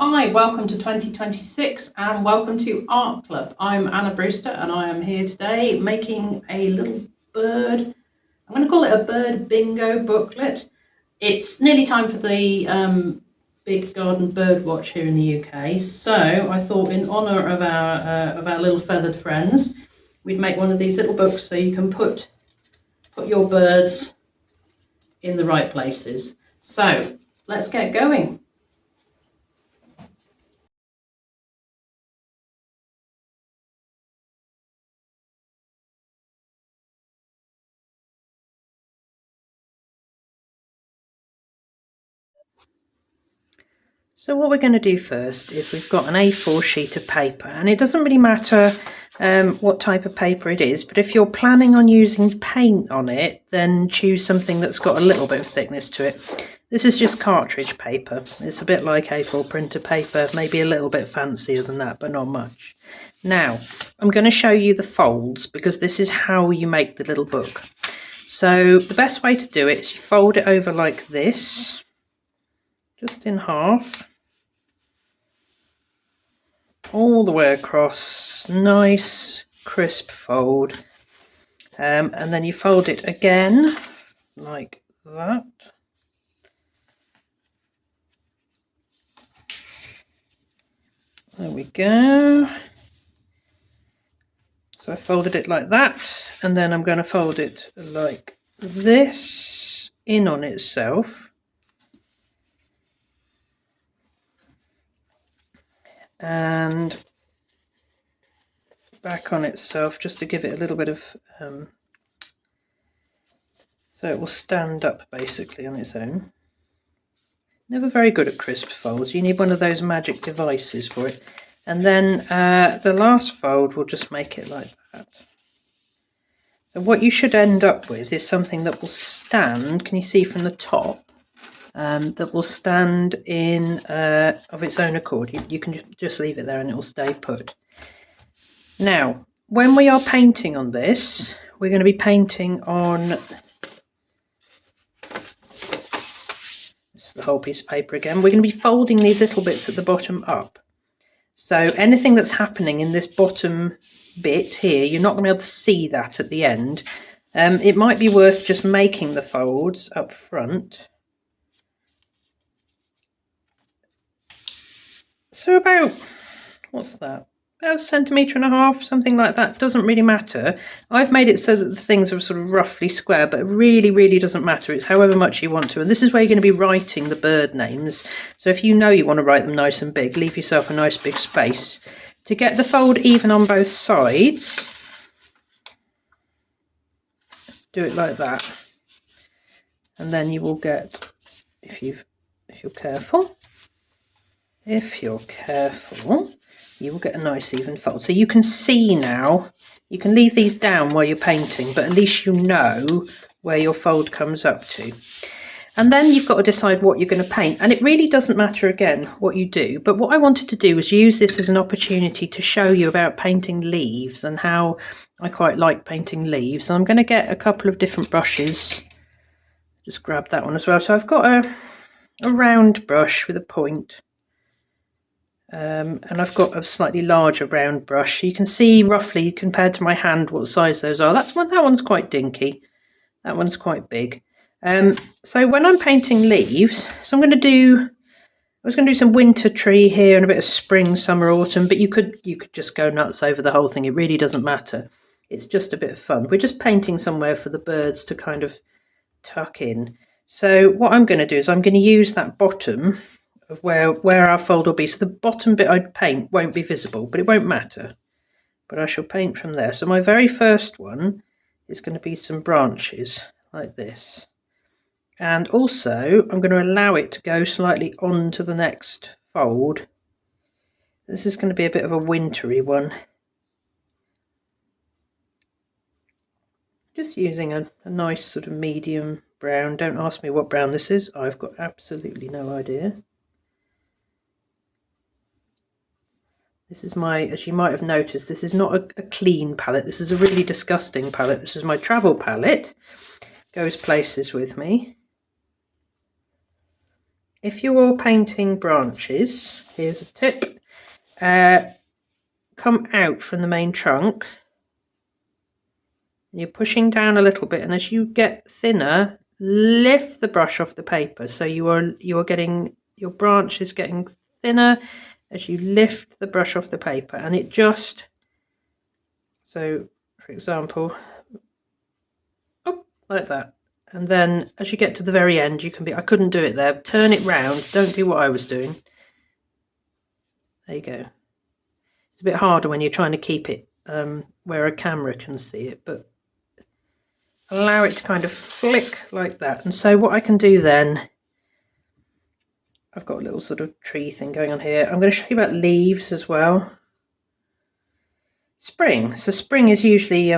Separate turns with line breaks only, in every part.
Hi, welcome to 2026 and welcome to Art Club. I'm Anna Brewster and I am here today making a little bird. I'm going to call it a bird bingo booklet. It's nearly time for the Big Garden Birdwatch here in the UK, so I thought in honour of our little feathered friends, we'd make one of these little books so you can put your birds in the right places. So let's get going. So what we're going to do first is we've got an A4 sheet of paper, and it doesn't really matter what type of paper it is, but if you're planning on using paint on it, then choose something that's got a little bit of thickness to it. This is just cartridge paper. It's a bit like A4 printer paper, maybe a little bit fancier than that, but not much. Now, I'm going to show you the folds because this is how you make the little book. So the best way to do it is you fold it over like this, just in half. All the way across, nice crisp fold, and then you fold it again like that. There we go. So I folded it like that, and then I'm going to fold it like this in on itself. And back on itself, just to give it a little bit of so it will stand up basically on its own. Never very good at crisp folds. You need one of those magic devices for it. And then the last fold will just make it like that. So what you should end up with is something that will stand, can you see from the top, that will stand in of its own accord. You can just leave it there and it will stay put. Now, when we are painting on this, we're going to be painting on the whole piece of paper again. We're going to be folding these little bits at the bottom up. So anything that's happening in this bottom bit here, you're not going to be able to see that at the end. It might be worth just making the folds up front. So about, what's that? About 1.5 centimetres, something like that. Doesn't really matter. I've made it so that the things are sort of roughly square, but it really doesn't matter. It's however much you want to. And this is where you're going to be writing the bird names. So if you know you want to write them nice and big, leave yourself a nice big space. To get the fold even on both sides, do it like that. And then you will get, if you're careful, you will get a nice even fold. So you can see now, you can leave these down while you're painting, but at least you know where your fold comes up to. And then you've got to decide what you're going to paint. And it really doesn't matter, again, what you do. But what I wanted to do was use this as an opportunity to show you about painting leaves and how I quite like painting leaves. And I'm going to get a couple of different brushes. Just grab that one as well. So I've got a round brush with a point. And I've got a slightly larger round brush. You can see roughly compared to my hand what size those are. That one's quite dinky. That one's quite big. So when I'm painting leaves, so I was going to do some winter tree here and a bit of spring, summer, autumn, but you could just go nuts over the whole thing. It really doesn't matter. It's just a bit of fun. We're just painting somewhere for the birds to kind of tuck in. So what I'm going to do is I'm going to use that bottom of where our fold will be. So the bottom bit I paint won't be visible, but it won't matter. But I shall paint from there. So my very first one is going to be some branches like this. And also I'm going to allow it to go slightly on to the next fold. This is going to be a bit of a wintry one. Just using a nice sort of medium brown. Don't ask me what brown this is. I've got absolutely no idea. This is my, as you might have noticed, this is not a clean palette. This is a really disgusting palette. This is my travel palette. Goes places with me. if you're painting branches, here's a tip, come out from the main trunk. You're pushing down a little bit, and as you get thinner, lift the brush off the paper. So you are getting, your branch is getting thinner as you lift the brush off the paper, and it just, so for example, oh, like that. And then as you get to the very end, you can be, I couldn't do it there, turn it round, don't do what I was doing. There you go. It's a bit harder when you're trying to keep it where a camera can see it, but allow it to kind of flick like that. And so what I can do then, I've got a little sort of tree thing going on here. I'm going to show you about leaves as well. Spring. So spring is usually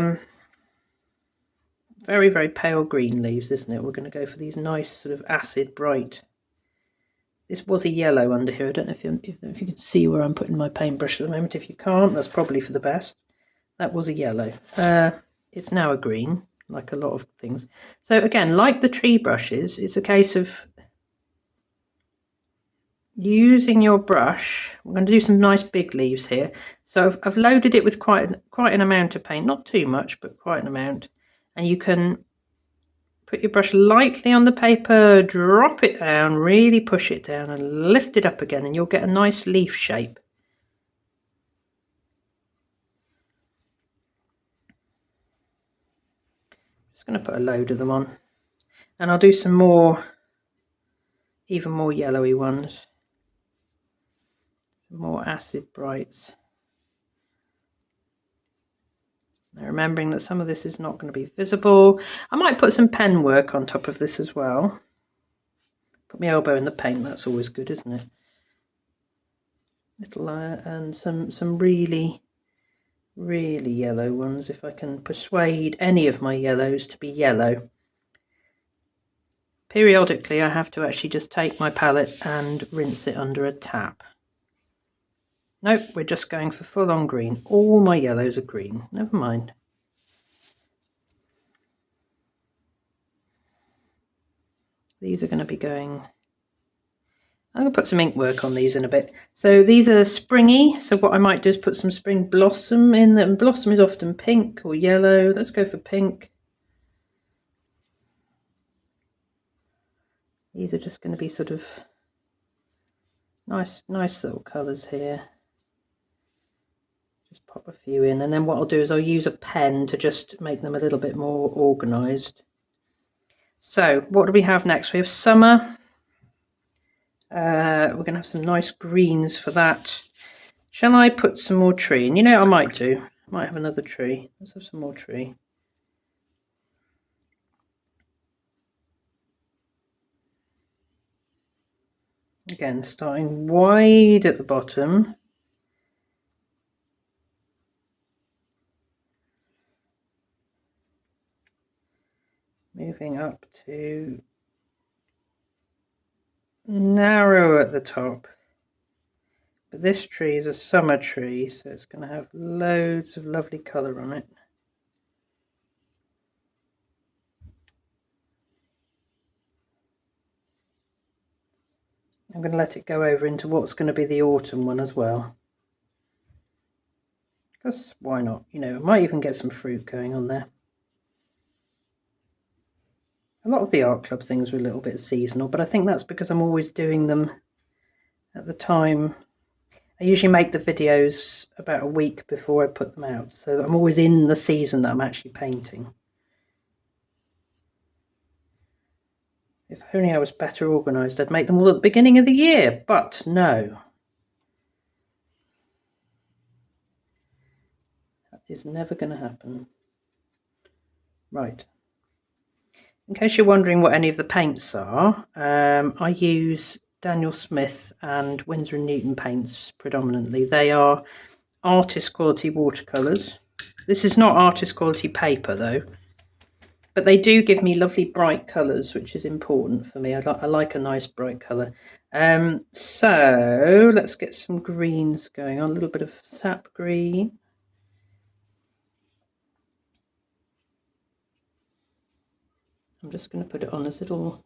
very, very pale green leaves, isn't it? We're going to go for these nice sort of acid bright. This was a yellow under here. I don't know if you can see where I'm putting my paintbrush at the moment. If you can't, that's probably for the best. That was a yellow. It's now a green, like a lot of things. So again, like the tree brushes, it's a case of using your brush. We're going to do some nice big leaves here. So I've loaded it with quite an amount of paint, not too much, but quite an amount. And you can put your brush lightly on the paper, drop it down, really push it down and lift it up again, and you'll get a nice leaf shape. Just going to put a load of them on, and I'll do some more, even more yellowy ones, more acid brights. Now remembering that some of this is not going to be visible. I might put some pen work on top of this as well. Put my elbow in the paint, that's always good, isn't it? Little and some really yellow ones, if I can persuade any of my yellows to be yellow. Periodically I have to actually just take my palette and rinse it under a tap. Nope, we're just going for full on green. All my yellows are green, never mind. These are going to be going, I'm going to put some ink work on these in a bit. So these are springy, so what I might do is put some spring blossom in them. Blossom is often pink or yellow. Let's go for pink. These are just going to be sort of nice little colours here. Just pop a few in, and then what I'll do is I'll use a pen to just make them a little bit more organised. So what do we have next? We have summer. We're going to have some nice greens for that. Shall I put some more tree? And you know what I might do? I might have another tree. Let's have some more tree. Again, starting wide at the bottom. Moving up to narrow at the top. But this tree is a summer tree, so it's going to have loads of lovely colour on it. I'm going to let it go over into what's going to be the autumn one as well. Because why not? You know, I might even get some fruit going on there. A lot of the art club things are a little bit seasonal, but I think that's because I'm always doing them at the time. I usually make the videos about a week before I put them out, so I'm always in the season that I'm actually painting. If only I was better organised, I'd make them all at the beginning of the year, but no. That is never going to happen. Right. In case you're wondering what any of the paints are, I use Daniel Smith and Winsor & Newton paints predominantly. They are artist quality watercolours. This is not artist quality paper though, but they do give me lovely bright colours, which is important for me. I like a nice bright colour. So let's get some greens going on, a little bit of sap green. I'm just going to put it on as little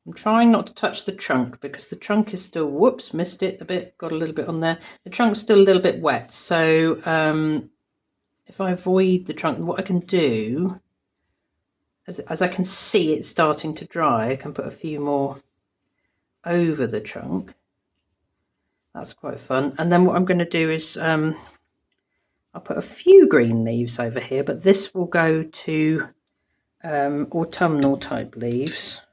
I'm trying not to touch the trunk because the trunk is still, whoops, missed it a bit, got a little bit on there. The trunk's still a little bit wet. So if I avoid the trunk, what I can do, as I can see it starting to dry, I can put a few more over the trunk. That's quite fun. And then what I'm going to do is I'll put a few green leaves over here, but this will go to autumnal type leaves.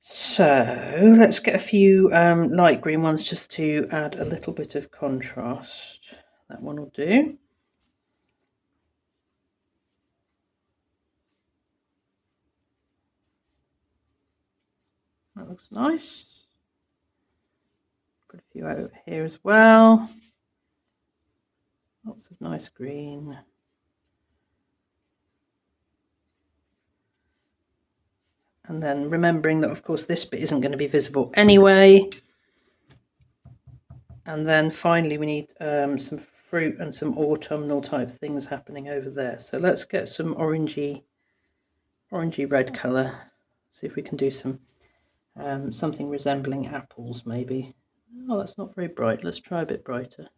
So let's get a few light green ones just to add a little bit of contrast. That one will do. That looks nice. Put a few over here as well. Lots of nice green. And then remembering that, of course, this bit isn't going to be visible anyway. And then finally we need some fruit and some autumnal type things happening over there. So let's get some orangey red colour. See if we can do some something resembling apples maybe. Oh, that's not very bright. Let's try a bit brighter.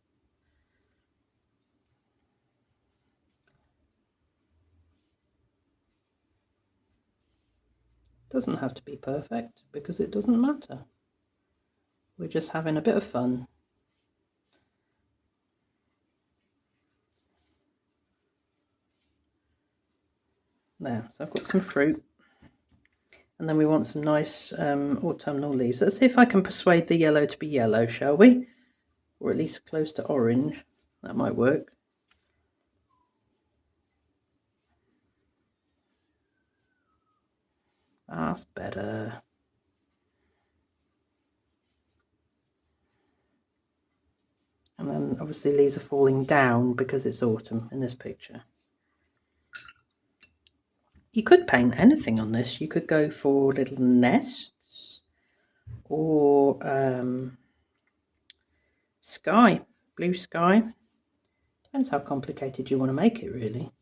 Doesn't have to be perfect because it doesn't matter. We're just having a bit of fun. There, so I've got some fruit. And then we want some nice autumnal leaves. Let's see if I can persuade the yellow to be yellow, shall we? Or at least close to orange. That might work. That's better. And then obviously leaves are falling down because it's autumn in this picture. You could paint anything on this. You could go for little nests or sky, blue sky. Depends how complicated you want to make it, really.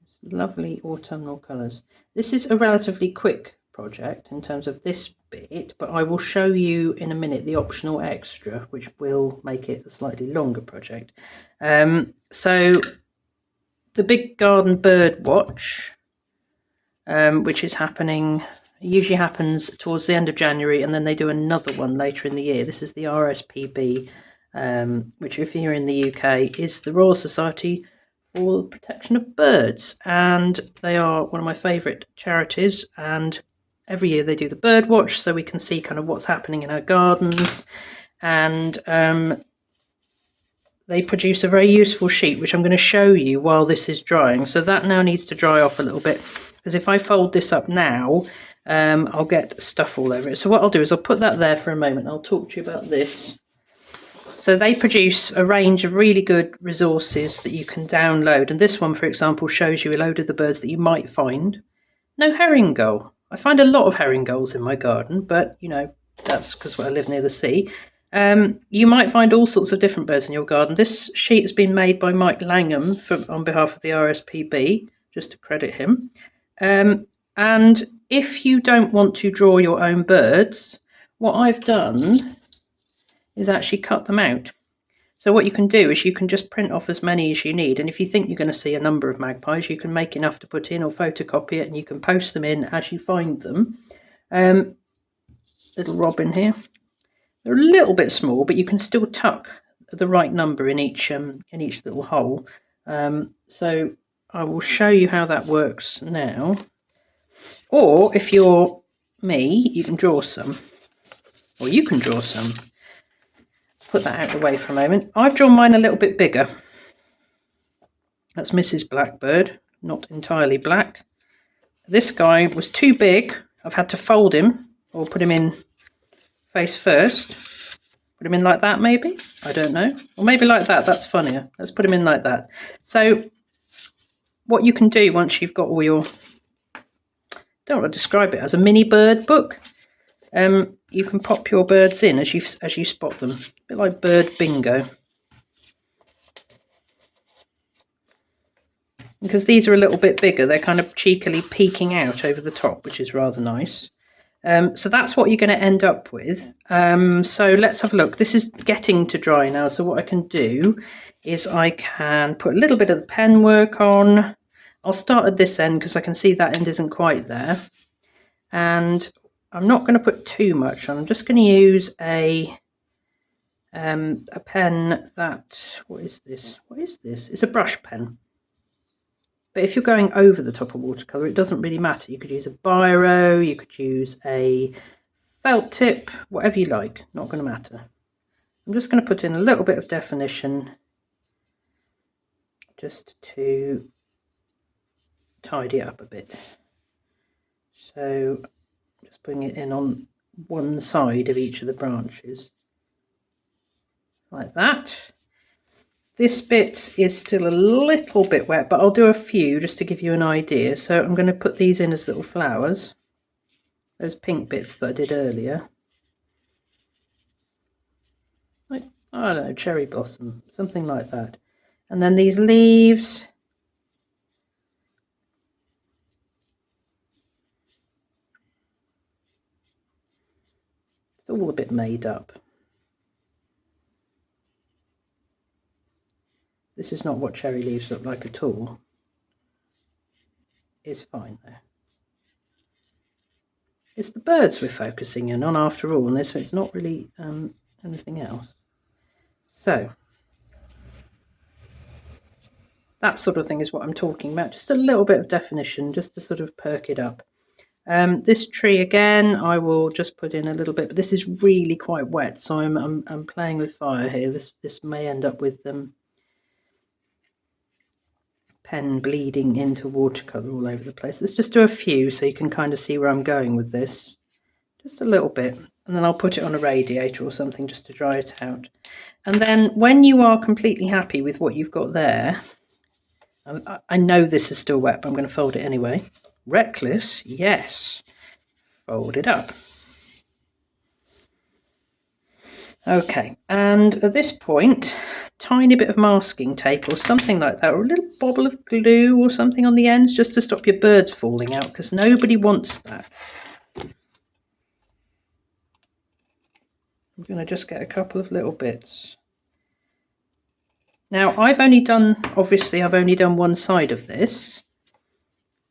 It's lovely autumnal colours. This is a relatively quick project in terms of this bit, but I will show you in a minute the optional extra, which will make it a slightly longer project. So the Big Garden Birdwatch, which is happening, usually happens towards the end of January, and then they do another one later in the year. This is the RSPB, which if you're in the UK is the Royal Society for the Protection of Birds, and they are one of my favourite charities, and every year they do the bird watch so we can see kind of what's happening in our gardens, and they produce a very useful sheet which I'm going to show you while this is drying. So that now needs to dry off a little bit, because if I fold this up now I'll get stuff all over it. So what I'll do is I'll put that there for a moment. I'll talk to you about this. So they produce a range of really good resources that you can download, and this one, for example, shows you a load of the birds that you might find. No herring gull. I find a lot of herring gulls in my garden, but you know, that's because I live near the sea. You might find all sorts of different birds in your garden. This sheet has been made by Mike Langham on behalf of the RSPB, just to credit him. And if you don't want to draw your own birds, what I've done is actually cut them out. So what you can do is you can just print off as many as you need, and if you think you're going to see a number of magpies, you can make enough to put in or photocopy it, and you can post them in as you find them. Little robin here. They're a little bit small, but you can still tuck the right number in each little hole. So I will show you how that works now. Or if you're me, you can draw some, or you can draw some. Put that out of the way for a moment. I've drawn mine a little bit bigger. That's Mrs. Blackbird, not entirely black. This guy was too big. I've had to fold him or put him in face first. Put him in like that maybe? I don't know. Or maybe like that. That's funnier. Let's put him in like that. So what you can do once you've got all your... don't want to describe it as a mini bird book. you can pop your birds in as you spot them. A bit like bird bingo. Because these are a little bit bigger, they're kind of cheekily peeking out over the top, which is rather nice. So that's what you're going to end up with. So let's have a look. This is getting to dry now. So what I can do is I can put a little bit of the pen work on. I'll start at this end because I can see that end isn't quite there. And I'm not going to put too much on. I'm just going to use a pen that, what is this? What is this? It's a brush pen. But if you're going over the top of watercolour, it doesn't really matter. You could use a biro, you could use a felt tip, whatever you like, not going to matter. I'm just going to put in a little bit of definition just to tidy it up a bit. So just putting it in on one side of each of the branches, like that. This bit is still a little bit wet, but I'll do a few just to give you an idea. So I'm going to put these in as little flowers, those pink bits that I did earlier. Like, I don't know, cherry blossom, something like that. And then these leaves. It's all a bit made up. This is not what cherry leaves look like at all. It's fine though. It's the birds we're focusing in on after all, and this, it's not really anything else. So that sort of thing is what I'm talking about. Just a little bit of definition, just to sort of perk it up. This tree again, I will just put in a little bit, but this is really quite wet, so I'm playing with fire here. This may end up with pen bleeding into watercolour all over the place. Let's just do a few so you can kind of see where I'm going with this. Just a little bit, and then I'll put it on a radiator or something just to dry it out. And then when you are completely happy with what you've got there, I know this is still wet, but I'm going to fold it anyway. Reckless, yes. Fold it up. Okay, and at this point, tiny bit of masking tape or something like that, or a little bobble of glue or something on the ends, just to stop your birds falling out, because nobody wants that. I'm going to just get a couple of little bits. Now, I've only done one side of this.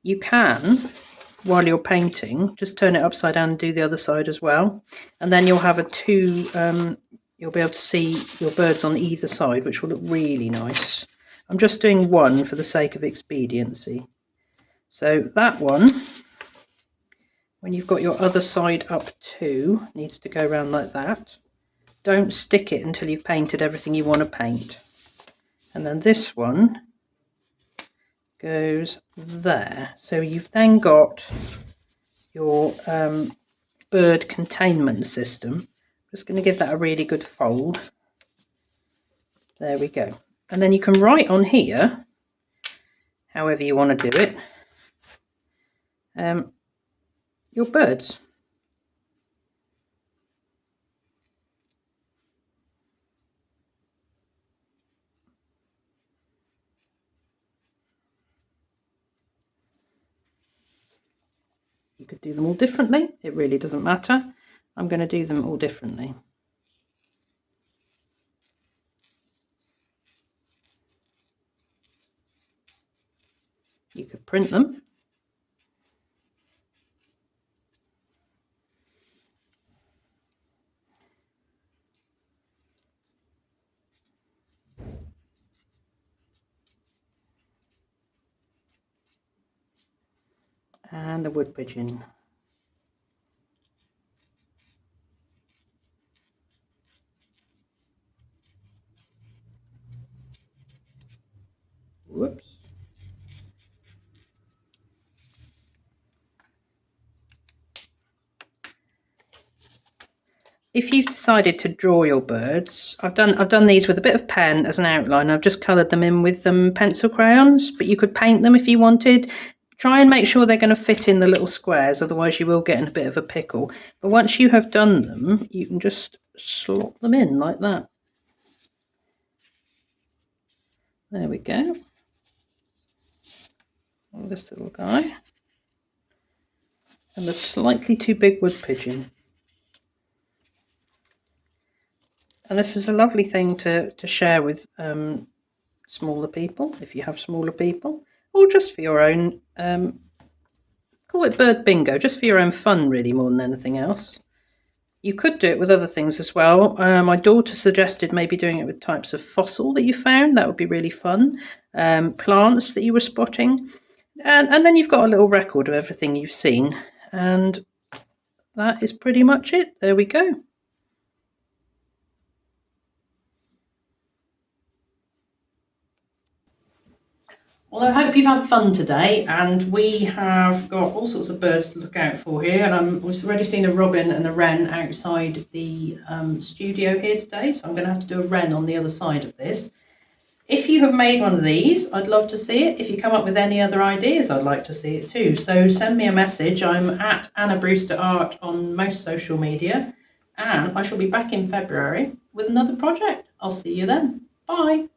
You can, while you're painting, just turn it upside down and do the other side as well. And then you'll have you'll be able to see your birds on either side, which will look really nice. I'm just doing one for the sake of expediency. So that one, when you've got your other side up too, needs to go around like that. Don't stick it until you've painted everything you want to paint. And then this one goes there. So you've then got your bird containment system. I'm just going to give that a really good fold. There we go. And then you can write on here, however you want to do it, your birds. You could do them all differently. It really doesn't matter. I'm going to do them all differently. You could print them. And the wood pigeon. Whoops. If you've decided to draw your birds, I've done these with a bit of pen as an outline. I've just coloured them in with pencil crayons, but you could paint them if you wanted. Try and make sure they're going to fit in the little squares, otherwise you will get in a bit of a pickle. But once you have done them, you can just slot them in like that. There we go. Oh, this little guy. And the slightly too big wood pigeon. And this is a lovely thing to share with smaller people, if you have smaller people, or just for your own, call it bird bingo, just for your own fun really, more than anything else. You could do it with other things as well. My daughter suggested maybe doing it with types of fossil that you found. That would be really fun. Plants that you were spotting. And then you've got a little record of everything you've seen. And that is pretty much it. There we go. Well, I hope you've had fun today, and we have got all sorts of birds to look out for here, and we've already seen a robin and a wren outside the studio here today, so I'm going to have to do a wren on the other side of this. If you have made one of these, I'd love to see it. If you come up with any other ideas, I'd like to see it too. So send me a message. I'm at Anna Brewster Art on most social media, and I shall be back in February with another project. I'll see you then. Bye.